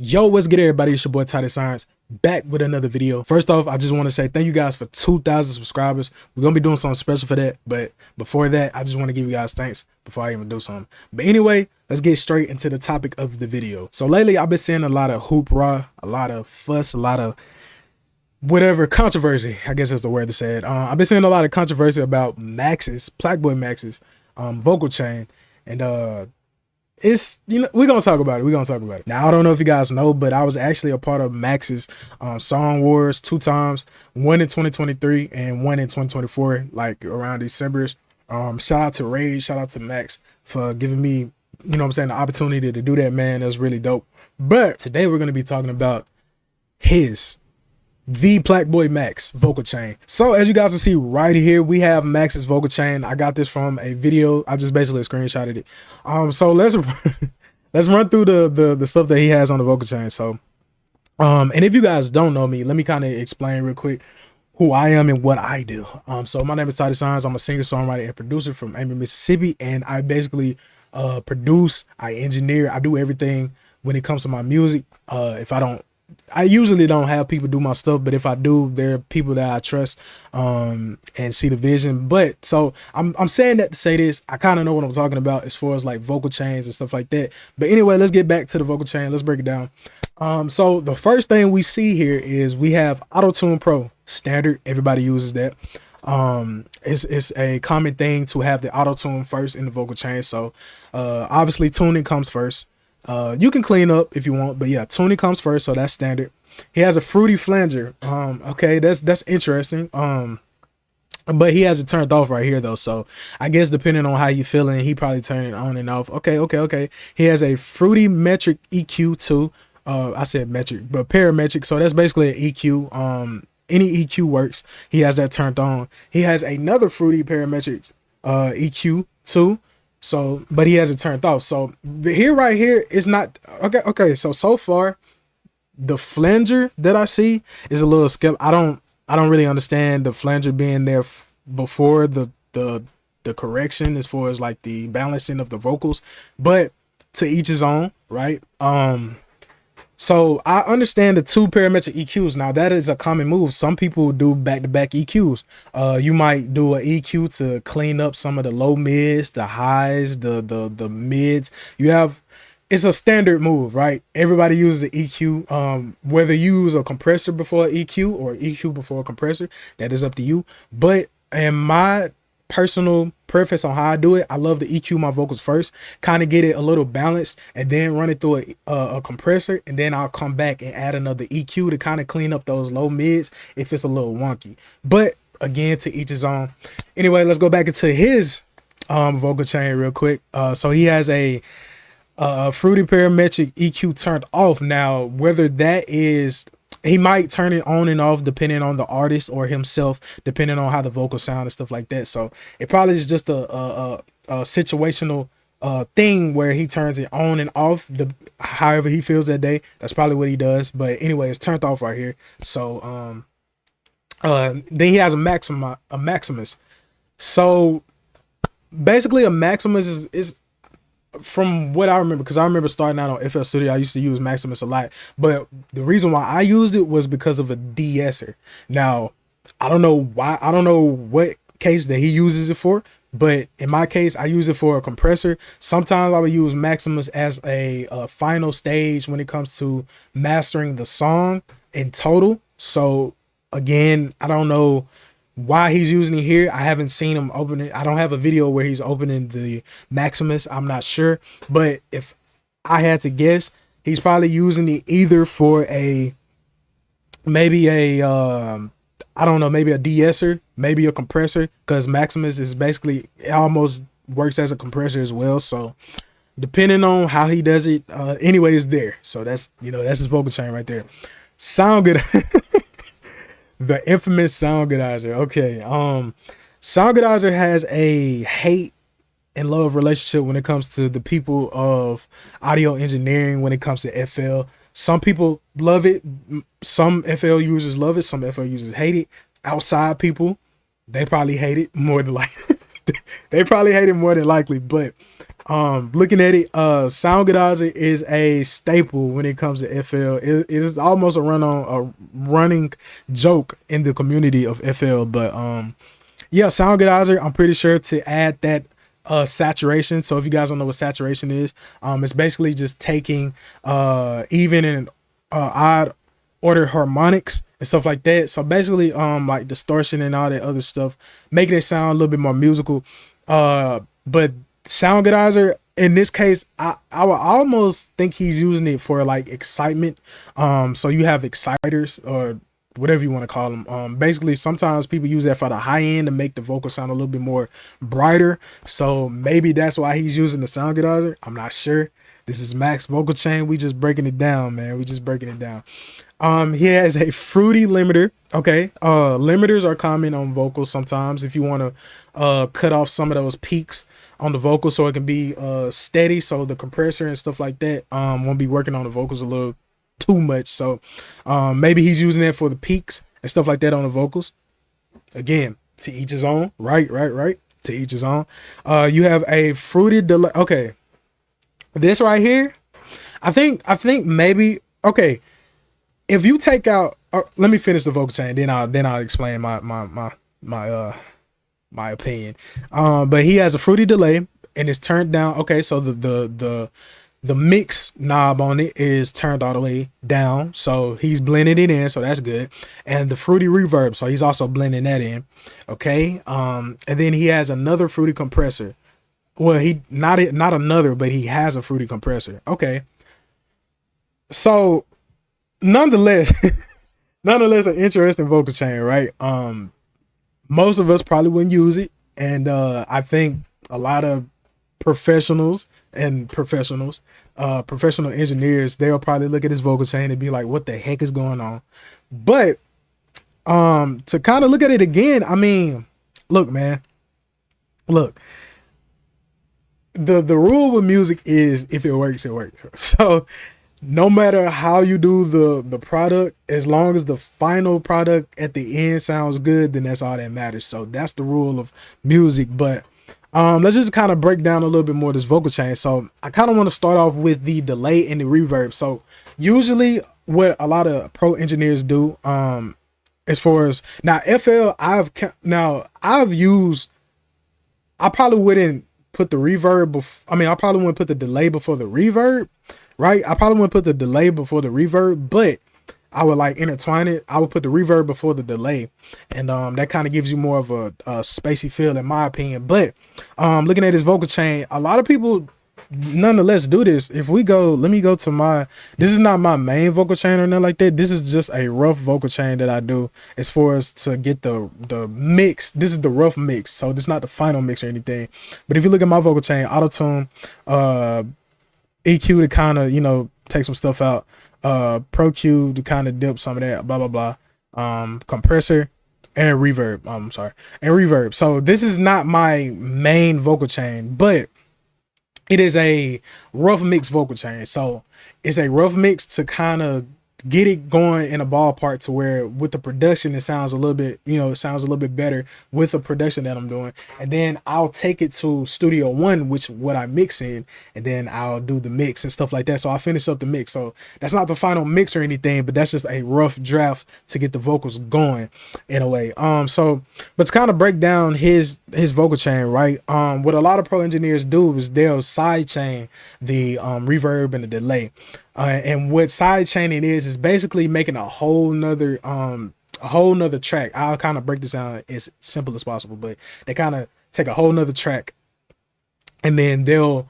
Yo, what's good, everybody? It's your boy Titus back with another video. First off, I just want to say thank you guys for 2,000 subscribers. We're gonna be doing something special for that, but before that, I just want to give you guys thanks before I even do something. But anyway, let's get straight into the topic of the video. So lately, I've been seeing a lot of hoopla, a lot of fuss, a lot of whatever controversy. I guess that's the word to say it. I've been seeing a lot of controversy about Plaqueboymax's vocal chain, and it's, you know, we're gonna talk about it. Now, I don't know if you guys know, but I was actually a part of Max's song wars 2 times, one in 2023 and one in 2024, like around December. Shout out to Rage, shout out to Max for giving me, you know what I'm saying, the opportunity to do that, man. That was really dope. But today we're gonna be talking about the Plaqueboymax Vocal Chain. So as you guys can see right here, we have Max's vocal chain. I got this from a video. I just basically screenshotted it. So let's run through the stuff that he has on the vocal chain. So and if you guys don't know me, let me kind of explain real quick who I am and what I do. So my name is Titus. I'm a singer, songwriter, and producer from Ames, Mississippi, and I basically produce, I engineer, I do everything when it comes to my music. I usually don't have people do my stuff, but if I do, there are people that I trust and see the vision. But so I'm saying that to say this, I kind of know what I'm talking about as far as like vocal chains and stuff like that. But anyway, let's get back to the vocal chain. Let's break it down. So the first thing we see here is we have Auto-Tune Pro standard. Everybody uses that. It's a common thing to have the auto-tune first in the vocal chain. So obviously tuning comes first. You can clean up if you want, but yeah, tuning comes first, so that's standard. He has a fruity flanger. Okay, that's interesting. But he has it turned off right here though, so I guess depending on how you feeling, he probably turn it on and off. Okay. He has a fruity metric EQ too. I said metric, but parametric, so that's basically an EQ. Any EQ works. He has that turned on. He has another fruity parametric EQ too. So, but he has it turned off. So right here is not okay. So far, the flanger that I see is a little skip. I don't really understand the flanger being there before the correction as far as like the balancing of the vocals. But to each his own, right? So I understand the 2 parametric EQs. Now that is a common move. Some people do back-to-back EQs. You might do an EQ to clean up some of the low mids, the highs, the mids. It's a standard move, right? Everybody uses an EQ. Whether you use a compressor before an EQ or EQ before a compressor, that is up to you. But in my personal preference on how I do it, I love to EQ my vocals first, kind of get it a little balanced, and then run it through a compressor, and then I'll come back and add another EQ to kind of clean up those low mids if it's a little wonky. But again, to each his own. Anyway, let's go back into his vocal chain real quick. So he has a fruity parametric EQ turned off. Now, whether that is, he might turn it on and off depending on the artist or himself, depending on how the vocals sound and stuff like that. So it probably is just a situational thing where he turns it on and off however he feels that day. That's probably what he does. But anyway, it's turned off right here. So then he has a Maximus. So basically a Maximus is from what I remember, because I remember starting out on FL Studio, I used to use Maximus a lot, but the reason why I used it was because of a de-esser. Now, I don't know why, I don't know what case that he uses it for, but in my case, I use it for a compressor. Sometimes I would use Maximus as a final stage when it comes to mastering the song in total. So again, I don't know why he's using it here. I haven't seen him open it. I don't have a video where he's opening the Maximus. I'm not sure, but if I had to guess, he's probably using it either for maybe a de-esser, maybe a compressor, because Maximus is basically, it almost works as a compressor as well. So depending on how he does it, anyway, it's there. So that's, you know, that's his vocal chain right there. Sound good. The infamous Sound Goodizer. Okay. Sound Goodizer has a hate and love relationship when it comes to the people of audio engineering, when it comes to FL. Some people love it. Some FL users love it. Some FL users hate it. Outside people, they probably hate it more than likely. They probably hate it more than likely. But Looking at it, Soundgodizer is a staple when it comes to FL. It is almost a running joke in the community of FL. But yeah, Soundgodizer, I'm pretty sure to add that saturation. So if you guys don't know what saturation is, it's basically just taking even and odd order harmonics and stuff like that. So basically like distortion and all that other stuff, making it sound a little bit more musical. But Soundgodizer in this case, I would almost think he's using it for like excitement. So you have exciters or whatever you want to call them. Basically sometimes people use that for the high end to make the vocal sound a little bit more brighter. So maybe that's why he's using the Soundgodizer. I'm not sure. This is Max Vocal Chain. We just breaking it down, man. We just breaking it down. He has a fruity limiter. Okay. Limiters are common on vocals sometimes if you want to cut off some of those peaks on the vocal so it can be steady, so the compressor and stuff like that won't be working on the vocals a little too much. So maybe he's using that for the peaks and stuff like that on the vocals. Again, to each his own. Right. To each his own. You have a fruity delay. Okay, this right here, I think maybe, okay, if you take out let me finish the vocal chain, then I'll explain my opinion. But he has a fruity delay and it's turned down. Okay, so the mix knob on it is turned all the way down, so he's blending it in, so that's good. And the fruity reverb, so he's also blending that in. Okay, and then he has another fruity compressor. Well, he not another, but he has a fruity compressor. Okay, so nonetheless an interesting vocal chain, right? Most of us probably wouldn't use it, and I think a lot of professional engineers, they'll probably look at this vocal chain and be like, what the heck is going on? But to kind of look at it again, I mean, look, man, look, the rule with music is if it works, it works. So no matter how you do the product, as long as the final product at the end sounds good, then that's all that matters. So that's the rule of music. But let's just kind of break down a little bit more this vocal chain. So I kind of want to start off with the delay and the reverb. So usually what a lot of pro engineers do, as far as now FL, I probably wouldn't put the reverb I probably wouldn't put the delay before the reverb, right? I probably wouldn't put the delay before the reverb, but I would like intertwine it. I would put the reverb before the delay, and that kind of gives you more of a spacey feel, in my opinion. But looking at this vocal chain, a lot of people nonetheless do this. If we go, let me go to this is not my main vocal chain or nothing like that. This is just a rough vocal chain that I do as far as to get the mix. This is the rough mix, so this is not the final mix or anything. But if you look at my vocal chain, auto tune, EQ to kind of, you know, take some stuff out, Pro Q to kind of dip some of that, blah blah blah, compressor and reverb, and reverb. So this is not my main vocal chain, but it is a rough mix vocal chain. So it's a rough mix to kind of get it going in a ballpark to where with the production it sounds a little bit, you know, it sounds a little bit better with the production that I'm doing. And then I'll take it to Studio One, which what I mix in, and then I'll do the mix and stuff like that. So I finish up the mix. So that's not the final mix or anything, but that's just a rough draft to get the vocals going in a way. So but to kind of break down his vocal chain, right? What a lot of pro engineers do is they'll side chain the reverb and the delay. And what side chaining is basically making a whole nother track. I'll kind of break this down as simple as possible, but they kind of take a whole nother track and then they'll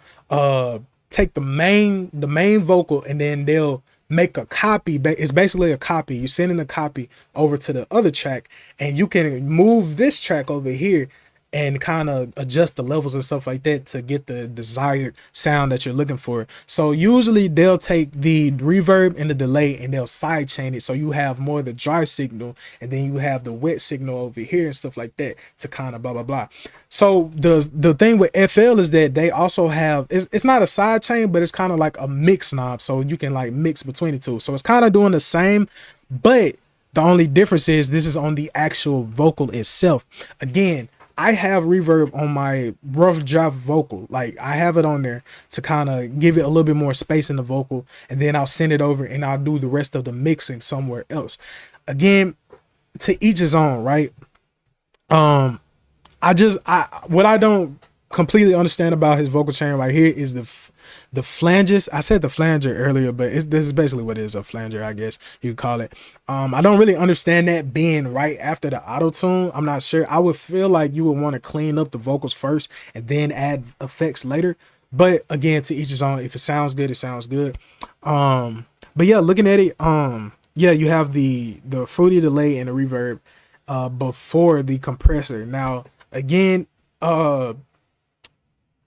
take the main vocal and then they'll make a copy. It's basically a copy. You're sending a copy over to the other track, and you can move this track over here and kind of adjust the levels and stuff like that to get the desired sound that you're looking for. So usually they'll take the reverb and the delay and they'll side chain it, so you have more of the dry signal and then you have the wet signal over here and stuff like that to kind of blah blah blah. So the thing with FL is that they also have, it's not a side chain, but it's kind of like a mix knob, so you can like mix between the two. So it's kind of doing the same, but the only difference is this is on the actual vocal itself. Again, I have reverb on my rough draft vocal. Like I have it on there to kind of give it a little bit more space in the vocal, and then I'll send it over and I'll do the rest of the mixing somewhere else. Again, to each his own, right? I what I don't completely understand about his vocal chain right here is the flanges. I said the flanger earlier, but this is basically what it is, a flanger, I guess you could call it. I don't really understand that being right after the auto tune. I'm not sure. I would feel like you would want to clean up the vocals first and then add effects later. But again, to each his own. If it sounds good, it sounds good. But yeah, looking at it, yeah, you have the fruity delay and the reverb before the compressor. Now, again,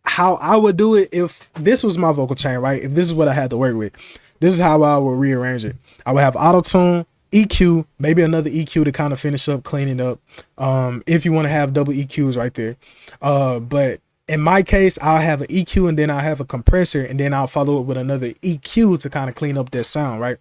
how I would do it if this was my vocal chain, right? If this is what I had to work with, this is how I would rearrange it. I would have auto tune, EQ, maybe another EQ to kind of finish up, cleaning up. If you want to have double EQs right there. But in my case, I'll have an EQ and then I'll have a compressor and then I'll follow it with another EQ to kind of clean up that sound, right?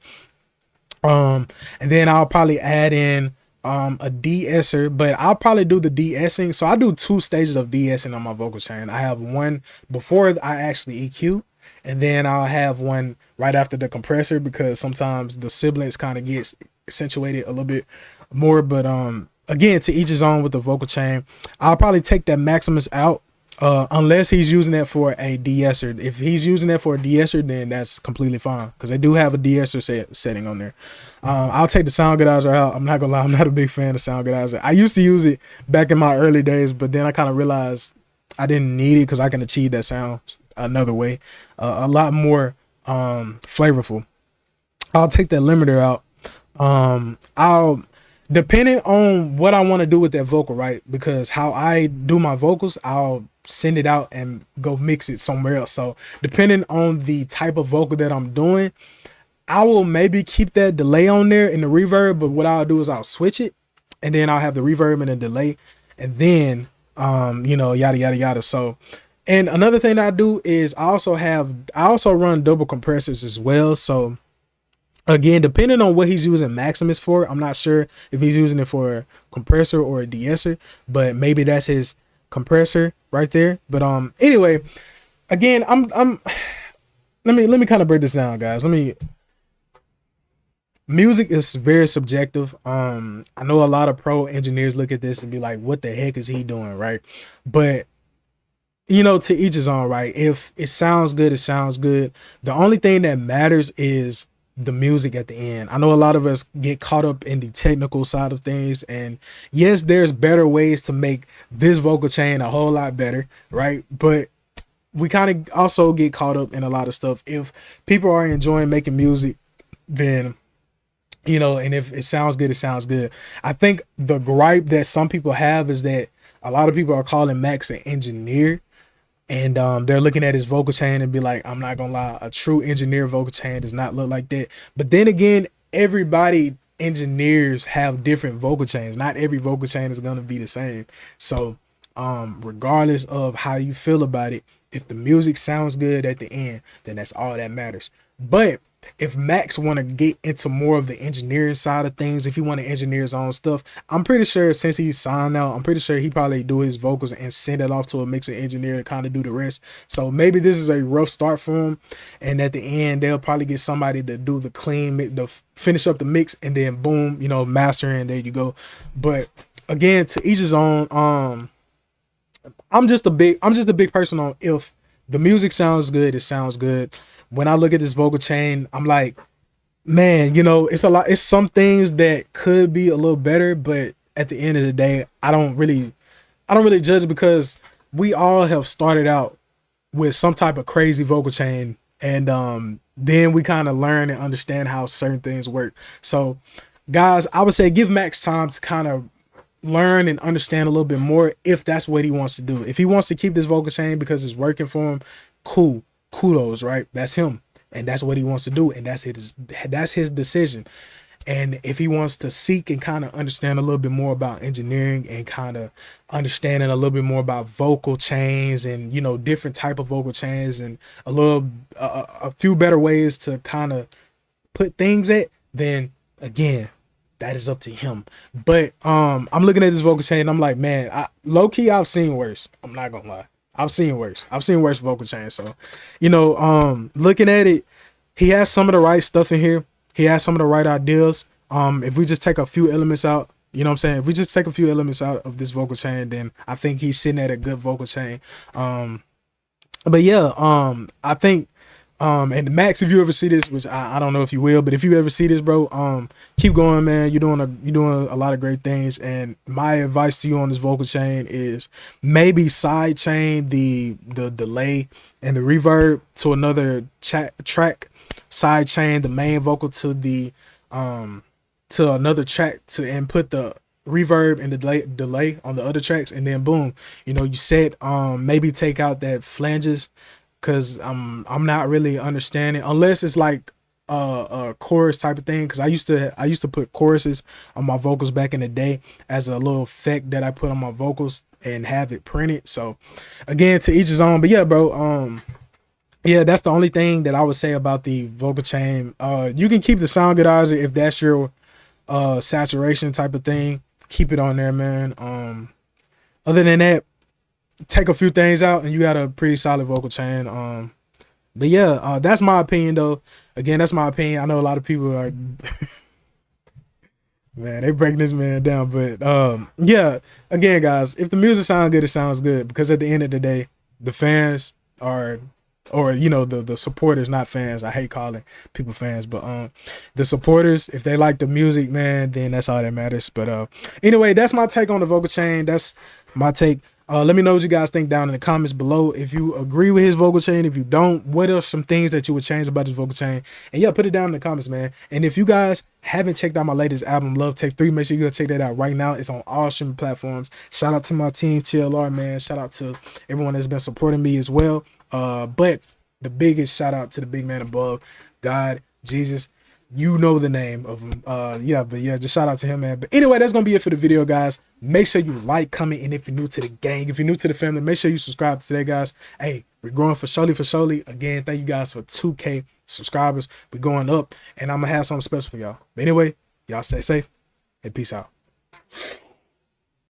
And then I'll probably add in a de-esser, but I'll probably do the de-essing. So I do 2 stages of de-essing on my vocal chain. I have one before I actually EQ, and then I'll have one right after the compressor, because sometimes the sibilants kind of gets accentuated a little bit more. But again, to each his own with the vocal chain. I'll probably take that Maximus out, unless he's using that for a de-esser. If he's using that for a de-esser, then that's completely fine, because they do have a de-esser setting on there. I'll take the sound goodizer out. I'm not gonna lie, I'm not a big fan of sound goodizer. I used to use it back in my early days, but then I kind of realized I didn't need it because I can achieve that sound another way, a lot more flavorful. I'll take that limiter out. I'll, depending on what I want to do with that vocal, right? Because how I do my vocals, I'll send it out and go mix it somewhere else. So depending on the type of vocal that I'm doing, I will maybe keep that delay on there in the reverb, but what I'll do is I'll switch it, and then I'll have the reverb and the delay, and then you know, yada yada yada. So, and another thing that I do is I also run double compressors as well. So again, depending on what he's using Maximus for, I'm not sure if he's using it for a compressor or a de-esser, but maybe that's his compressor right there. But anyway, again, let me kind of break this down, guys. Music is very subjective. I know a lot of pro engineers look at this and be like, what the heck is he doing, right? But you know, to each his own, right? If it sounds good, it sounds good. The only thing that matters is the music at the end. I know a lot of us get caught up in the technical side of things, and yes, there's better ways to make this vocal chain a whole lot better, right? But we kind of also get caught up in a lot of stuff. If people are enjoying making music, then you know, and if it sounds good, it sounds good. I think the gripe that some people have is that a lot of people are calling Max an engineer, and they're looking at his vocal chain and be like, I'm not gonna lie, a true engineer vocal chain does not look like that. But then again, everybody, engineers have different vocal chains. Not every vocal chain is gonna be the same. So regardless of how you feel about it, if the music sounds good at the end, then that's all that matters. But if Max want to get into more of the engineering side of things, if he want to engineer his own stuff, I'm pretty sure since he's signed out, I'm pretty sure he probably do his vocals and send it off to a mixing engineer to kind of do the rest. So maybe this is a rough start for him, and at the end they'll probably get somebody to do the clean, the finish up the mix, and then boom, you know, mastering. There you go. But again, to each his own. I'm just a big person on, if the music sounds good, it sounds good. When I look at this vocal chain, I'm like, man, you know, it's a lot. It's some things that could be a little better, but at the end of the day, I don't really judge it, because we all have started out with some type of crazy vocal chain, and then we kind of learn and understand how certain things work. So, guys, I would say give Max time to kind of learn and understand a little bit more, if that's what he wants to do. If he wants to keep this vocal chain because it's working for him, cool. Kudos, right? That's him, and that's what he wants to do, and that's his decision. And if he wants to seek and kind of understand a little bit more about engineering and kind of understanding a little bit more about vocal chains and, you know, different type of vocal chains and a few better ways to kind of put things at, then again, that is up to him. But I'm looking at this vocal chain and I'm like, man, low key I've seen worse. I'm not gonna lie. I've seen worse. I've seen worse vocal chain. So, you know, looking at it, he has some of the right stuff in here. He has some of the right ideas. If we just take a few elements out, you know what I'm saying? If we just take a few elements out of this vocal chain, then I think he's sitting at a good vocal chain. But yeah, I think, and Max, if you ever see this, which I don't know if you will, but if you ever see this, bro, keep going, man. You're doing a lot of great things. And my advice to you on this vocal chain is maybe side chain the delay and the reverb to another track, side chain the main vocal to the to another track to input the reverb and the delay on the other tracks, and then boom, you know, you set maybe take out that flanges, because I'm not really understanding unless it's like a chorus type of thing, because I used to put choruses on my vocals back in the day as a little effect that I put on my vocals and have it printed. So again, to each his own. But yeah, bro, yeah, that's the only thing that I would say about the vocal chain. You can keep the sound goodizer if that's your saturation type of thing. Keep it on there, man. Other than that, take a few things out and you got a pretty solid vocal chain. But yeah, that's my opinion though. Again, that's my opinion. I know a lot of people are man, they breaking this man down. But yeah, again, guys, if the music sounds good, it sounds good. Because at the end of the day, the fans are, or you know, the supporters, not fans. I hate calling people fans, but the supporters, if they like the music, man, then that's all that matters. But anyway, that's my take on the vocal chain. That's my take. Let me know what you guys think down in the comments below. If you agree with his vocal chain, if you don't, what are some things that you would change about his vocal chain? And yeah, put it down in the comments, man. And if you guys haven't checked out my latest album, Love Take 3, make sure you go check that out right now. It's on all streaming platforms. Shout out to my team, TLR, man. Shout out to everyone that's been supporting me as well. But the biggest shout out to the big man above, God, Jesus. You know the name of him. Yeah, but yeah, just shout out to him, man. But anyway, that's gonna be it for the video, guys. Make sure you like, comment, and if you're new to the gang, if you're new to the family, make sure you subscribe today, guys. Hey, we're growing for surely. Again, thank you guys for 2K subscribers. We're going up, and I'm gonna have something special for y'all. But anyway, y'all stay safe and peace out.